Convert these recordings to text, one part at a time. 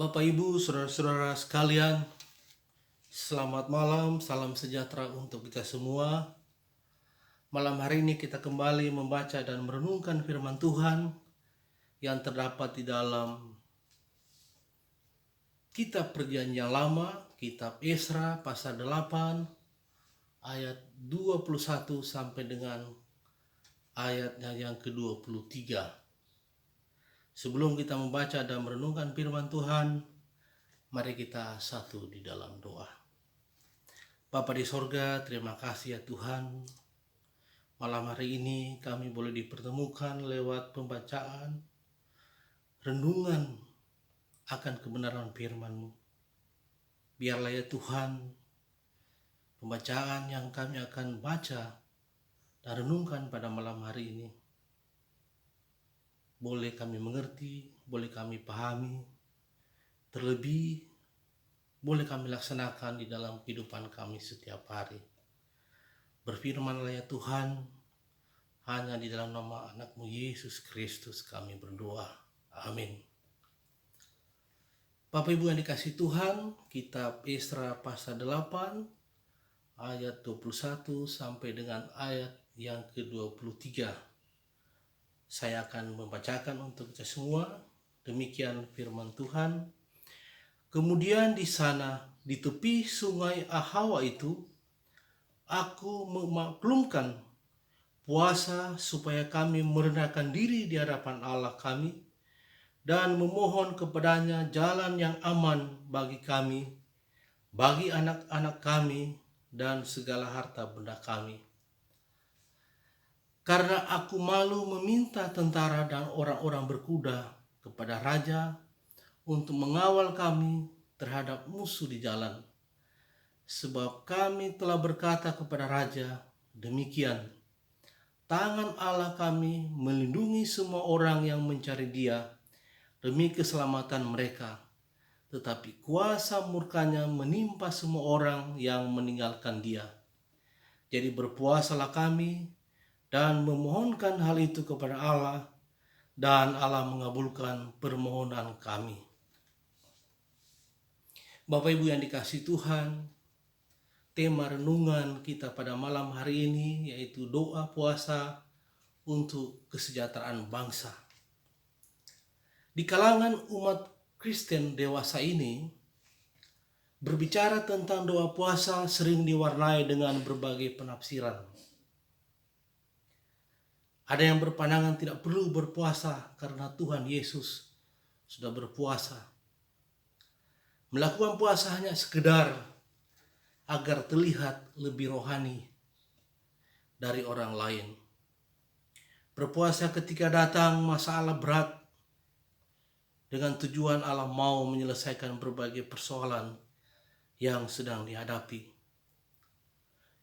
Bapak Ibu, saudara-saudara sekalian, selamat malam, salam sejahtera untuk kita semua. Malam hari ini kita kembali membaca dan merenungkan firman Tuhan yang terdapat di dalam Kitab Perjanjian Lama, Kitab Esra pasal 8 ayat 21 sampai dengan ayatnya yang ke-23. Sebelum kita membaca dan merenungkan firman Tuhan, mari kita satu di dalam doa. Bapa di sorga, terima kasih ya Tuhan. Malam hari ini kami boleh dipertemukan lewat pembacaan, renungan akan kebenaran firman-Mu. Biarlah ya Tuhan, pembacaan yang kami akan baca dan renungkan pada malam hari ini boleh kami mengerti, boleh kami pahami, terlebih boleh kami laksanakan di dalam kehidupan kami setiap hari. Berfirmanlah ya Tuhan, hanya di dalam nama anak-Mu Yesus Kristus kami berdoa. Amin. Bapak Ibu yang dikasihi Tuhan, Kitab Esra pasal 8 ayat 21 sampai dengan ayat yang ke-23. Saya akan membacakan untuk kita semua. Demikian firman Tuhan. Kemudian di sana, di tepi sungai Ahawa itu, aku memaklumkan puasa supaya kami merendahkan diri di hadapan Allah kami dan memohon kepadanya jalan yang aman bagi kami, bagi anak-anak kami, dan segala harta benda kami. Karena aku malu meminta tentara dan orang-orang berkuda kepada raja untuk mengawal kami terhadap musuh di jalan. Sebab kami telah berkata kepada raja, demikian, tangan Allah kami melindungi semua orang yang mencari Dia demi keselamatan mereka. Tetapi kuasa murkanya menimpa semua orang yang meninggalkan Dia. Jadi berpuasalah kami dan memohonkan hal itu kepada Allah, dan Allah mengabulkan permohonan kami. Bapak Ibu yang dikasihi Tuhan, tema renungan kita pada malam hari ini yaitu doa puasa untuk kesejahteraan bangsa. Di kalangan umat Kristen dewasa ini, berbicara tentang doa puasa sering diwarnai dengan berbagai penafsiran. Ada yang berpandangan tidak perlu berpuasa karena Tuhan Yesus sudah berpuasa. Melakukan puasa hanya sekedar agar terlihat lebih rohani dari orang lain. Berpuasa ketika datang masalah berat dengan tujuan Allah mau menyelesaikan berbagai persoalan yang sedang dihadapi.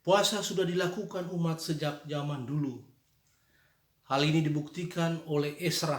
Puasa sudah dilakukan umat sejak zaman dulu. Hal ini dibuktikan oleh Esra.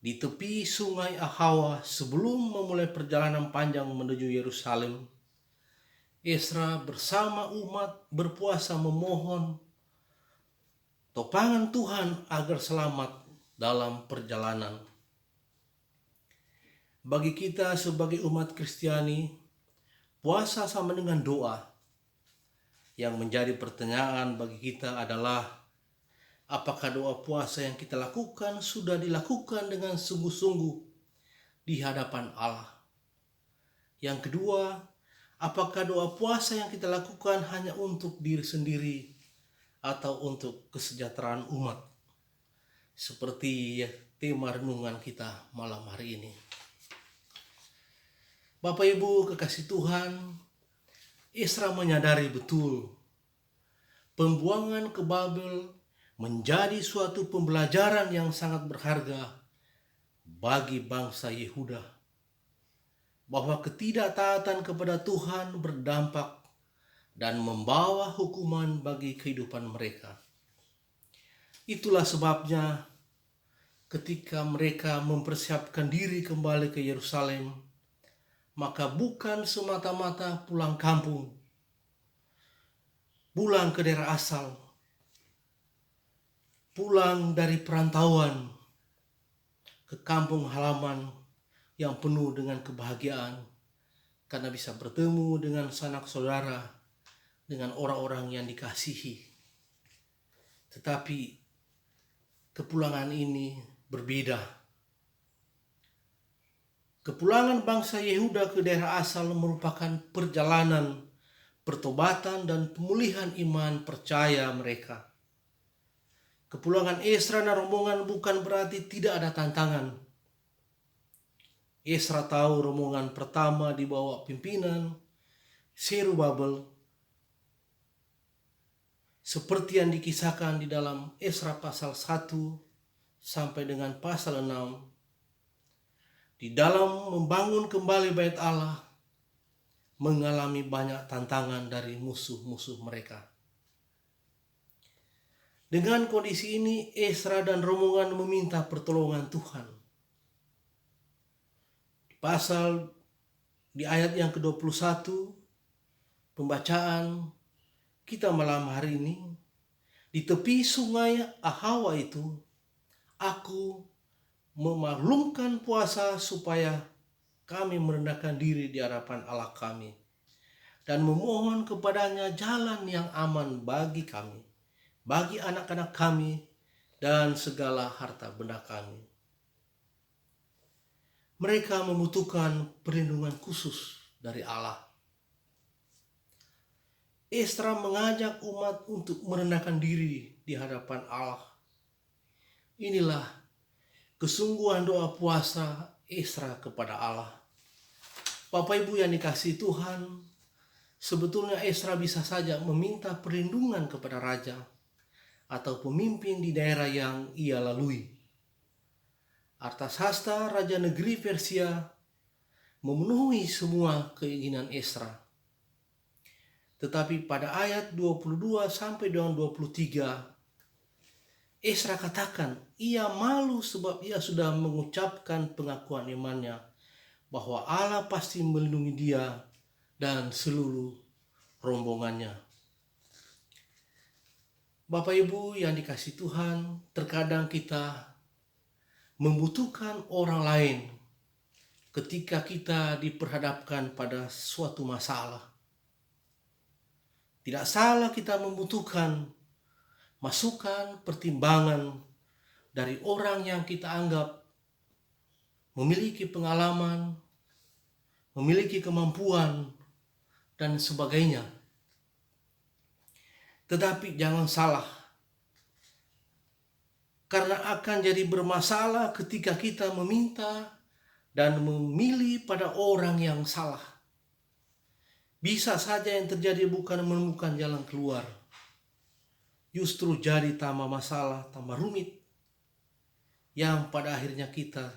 Di tepi sungai Ahawa sebelum memulai perjalanan panjang menuju Yerusalem, Esra bersama umat berpuasa memohon topangan Tuhan agar selamat dalam perjalanan. Bagi kita sebagai umat Kristiani, puasa sama dengan doa. Yang menjadi pertanyaan bagi kita adalah, apakah doa puasa yang kita lakukan sudah dilakukan dengan sungguh-sungguh di hadapan Allah? Yang kedua, apakah doa puasa yang kita lakukan hanya untuk diri sendiri atau untuk kesejahteraan umat? Seperti tema renungan kita malam hari ini. Bapak Ibu kekasih Tuhan, Esra menyadari betul pembuangan ke Babel menjadi suatu pembelajaran yang sangat berharga bagi bangsa Yehuda, bahwa ketidaktaatan kepada Tuhan berdampak dan membawa hukuman bagi kehidupan mereka. Itulah sebabnya ketika mereka mempersiapkan diri kembali ke Yerusalem, maka bukan semata-mata pulang kampung, pulang ke daerah asal, pulang dari perantauan ke kampung halaman yang penuh dengan kebahagiaan karena bisa bertemu dengan sanak saudara, dengan orang-orang yang dikasihi. Tetapi kepulangan ini berbeda. Kepulangan bangsa Yehuda ke daerah asal merupakan perjalanan pertobatan dan pemulihan iman percaya mereka. Kepulangan Esra dan rombongan bukan berarti tidak ada tantangan. Esra tahu rombongan pertama di bawah pimpinan Zerubabel, seperti yang dikisahkan di dalam Esra pasal 1 sampai dengan pasal 6, di dalam membangun kembali bait Allah, mengalami banyak tantangan dari musuh-musuh mereka. Dengan kondisi ini, Esra dan rombongan meminta pertolongan Tuhan. Di ayat yang ke-21, pembacaan kita malam hari ini, di tepi sungai Ahawa itu, aku memaklumkan puasa supaya kami merendahkan diri di hadapan Allah kami dan memohon kepadanya jalan yang aman bagi kami, bagi anak-anak kami, dan segala harta benda kami. Mereka membutuhkan perlindungan khusus dari Allah. Esra mengajak umat untuk merendahkan diri di hadapan Allah. Inilah kesungguhan doa puasa Esra kepada Allah. Bapak Ibu yang dikasihi Tuhan, sebetulnya Esra bisa saja meminta perlindungan kepada raja atau pemimpin di daerah yang ia lalui. Artasasta, raja negeri Persia, memenuhi semua keinginan Esra. Tetapi pada ayat 22 sampai dengan 23, Esra katakan ia malu sebab ia sudah mengucapkan pengakuan imannya bahwa Allah pasti melindungi dia dan seluruh rombongannya. Bapak Ibu yang dikasihi Tuhan, terkadang kita membutuhkan orang lain ketika kita diperhadapkan pada suatu masalah. Tidak salah kita membutuhkan masukan, pertimbangan dari orang yang kita anggap memiliki pengalaman, memiliki kemampuan, dan sebagainya. Tetapi jangan salah, karena akan jadi bermasalah ketika kita meminta dan memilih pada orang yang salah. Bisa saja yang terjadi bukan menemukan jalan keluar, justru jadi tambah masalah, tambah rumit, yang pada akhirnya kita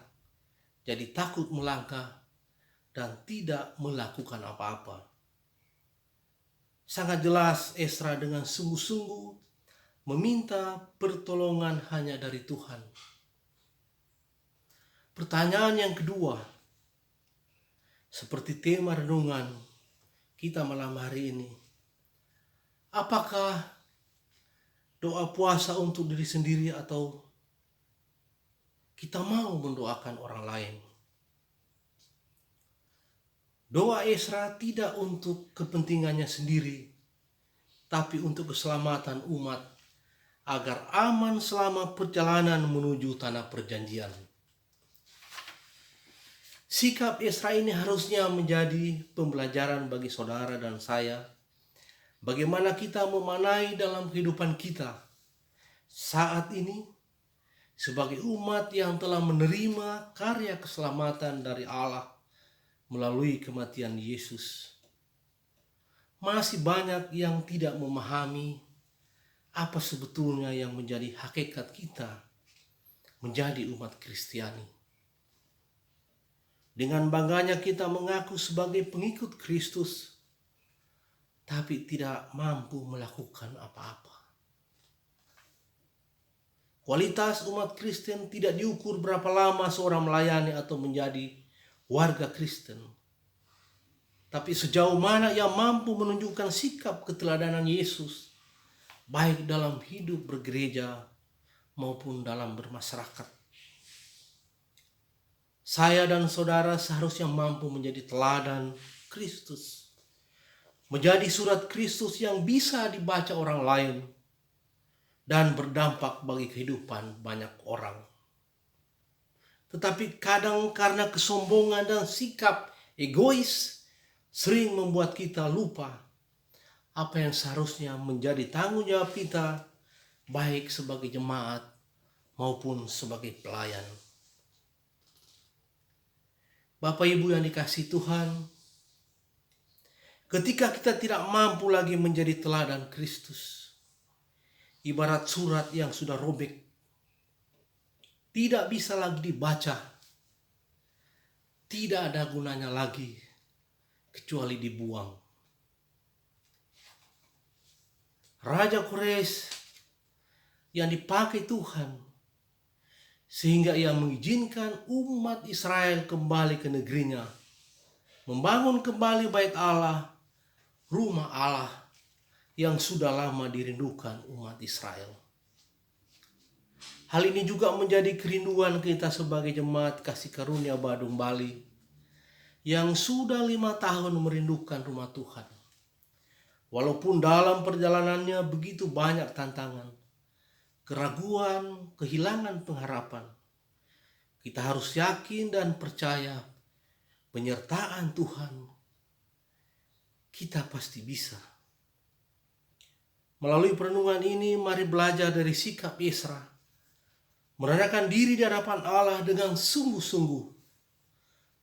jadi takut melangkah dan tidak melakukan apa-apa. Sangat jelas Esra dengan sungguh-sungguh meminta pertolongan hanya dari Tuhan. Pertanyaan yang kedua, seperti tema renungan kita malam hari ini, apakah doa puasa untuk diri sendiri atau kita mau mendoakan orang lain? Doa Esra tidak untuk kepentingannya sendiri, tapi untuk keselamatan umat agar aman selama perjalanan menuju tanah perjanjian. Sikap Esra ini harusnya menjadi pembelajaran bagi saudara dan saya, bagaimana kita memanai dalam kehidupan kita saat ini sebagai umat yang telah menerima karya keselamatan dari Allah melalui kematian Yesus. Masih banyak yang tidak memahami apa sebetulnya yang menjadi hakikat kita menjadi umat Kristiani. Dengan bangganya kita mengaku sebagai pengikut Kristus, tapi tidak mampu melakukan apa-apa. Kualitas umat Kristen tidak diukur berapa lama seorang melayani atau menjadi warga Kristen, tapi sejauh mana ia mampu menunjukkan sikap keteladanan Yesus, baik dalam hidup bergereja maupun dalam bermasyarakat. Saya dan saudara seharusnya mampu menjadi teladan Kristus, menjadi surat Kristus yang bisa dibaca orang lain dan berdampak bagi kehidupan banyak orang. Tetapi kadang karena kesombongan dan sikap egois sering membuat kita lupa apa yang seharusnya menjadi tanggung jawab kita, baik sebagai jemaat maupun sebagai pelayan. Bapak Ibu yang dikasihi Tuhan, ketika kita tidak mampu lagi menjadi teladan Kristus, ibarat surat yang sudah robek, tidak bisa lagi dibaca, tidak ada gunanya lagi kecuali dibuang. Raja Kores yang dipakai Tuhan sehingga ia mengizinkan umat Israel kembali ke negerinya, membangun kembali bait Allah, rumah Allah yang sudah lama dirindukan umat Israel. Hal ini juga menjadi kerinduan kita sebagai jemaat Kasih Karunia Badung Bali yang sudah 5 tahun merindukan rumah Tuhan. Walaupun dalam perjalanannya begitu banyak tantangan, keraguan, kehilangan pengharapan, kita harus yakin dan percaya penyertaan Tuhan. Kita pasti bisa. Melalui perenungan ini, mari belajar dari sikap Esra, merendahkan diri di hadapan Allah dengan sungguh-sungguh,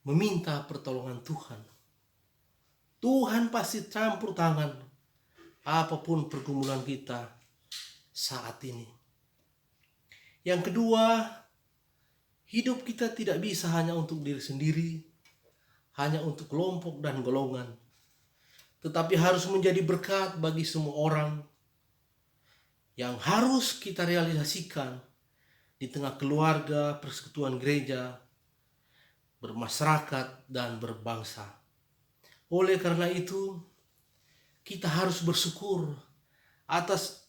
meminta pertolongan Tuhan. Tuhan pasti campur tangan apapun pergumulan kita saat ini. Yang kedua, hidup kita tidak bisa hanya untuk diri sendiri, hanya untuk kelompok dan golongan, tetapi harus menjadi berkat bagi semua orang yang harus kita realisasikan di tengah keluarga, persekutuan gereja, bermasyarakat, dan berbangsa. Oleh karena itu, kita harus bersyukur atas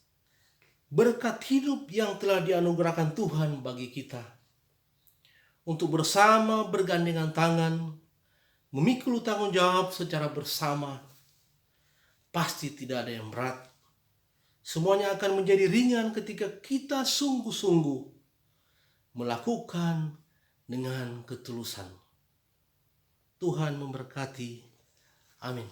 berkat hidup yang telah dianugerahkan Tuhan bagi kita. Untuk bersama bergandengan tangan, memikul tanggung jawab secara bersama, pasti tidak ada yang berat. Semuanya akan menjadi ringan ketika kita sungguh-sungguh melakukan dengan ketulusan. Tuhan memberkati. Amin.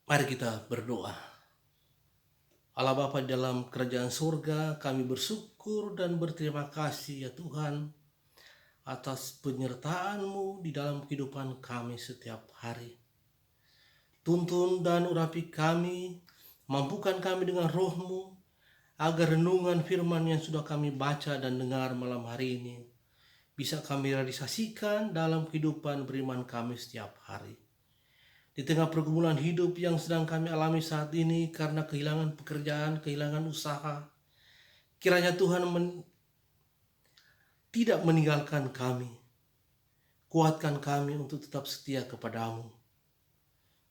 Mari kita berdoa. Allah Bapa dalam kerajaan surga, kami bersyukur dan berterima kasih ya Tuhan atas penyertaan-Mu di dalam kehidupan kami setiap hari. Tuntun dan urapi kami, mampukan kami dengan Roh-Mu, agar renungan firman yang sudah kami baca dan dengar malam hari ini bisa kami realisasikan dalam kehidupan beriman kami setiap hari. Di tengah pergumulan hidup yang sedang kami alami saat ini karena kehilangan pekerjaan, kehilangan usaha, kiranya Tuhan tidak meninggalkan kami. Kuatkan kami untuk tetap setia kepada-Mu.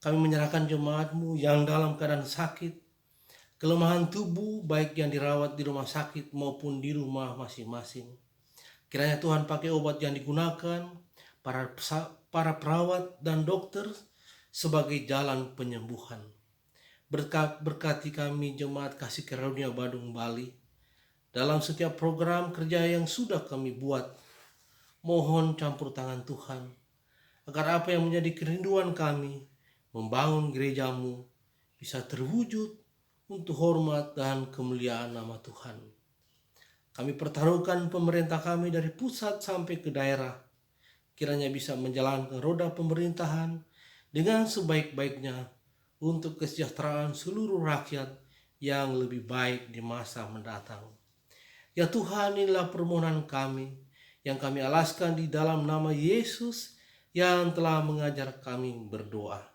Kami menyerahkan jemaat-Mu yang dalam keadaan sakit, kelemahan tubuh baik yang dirawat di rumah sakit maupun di rumah masing-masing. Kiranya Tuhan pakai obat yang digunakan, para perawat dan dokter sebagai jalan penyembuhan. Berkati kami jemaat Kasih Karunia Badung Bali dalam setiap program kerja yang sudah kami buat. Mohon campur tangan Tuhan agar apa yang menjadi kerinduan kami membangun gereja-Mu bisa terwujud untuk hormat dan kemuliaan nama Tuhan. Kami pertaruhkan pemerintah kami dari pusat sampai ke daerah, kiranya bisa menjalankan roda pemerintahan dengan sebaik-baiknya untuk kesejahteraan seluruh rakyat yang lebih baik di masa mendatang. Ya Tuhan, inilah permohonan kami yang kami alaskan di dalam nama Yesus yang telah mengajar kami berdoa.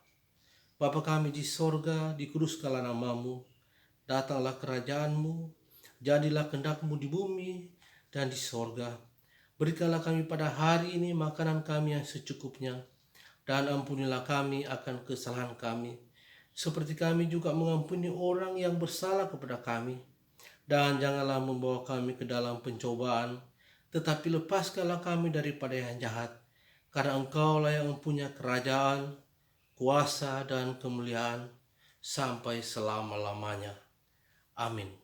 Bapa kami di sorga, dikuduskanlah nama-Mu, datanglah kerajaan-Mu, jadilah kehendak-Mu di bumi dan di sorga. Berikanlah kami pada hari ini makanan kami yang secukupnya, dan ampunilah kami akan kesalahan kami, seperti kami juga mengampuni orang yang bersalah kepada kami. dan janganlah membawa kami ke dalam pencobaan, tetapi lepaskanlah kami daripada yang jahat, karena Engkaulah yang mempunyai kerajaan, kuasa, dan kemuliaan sampai selama-lamanya. Amin.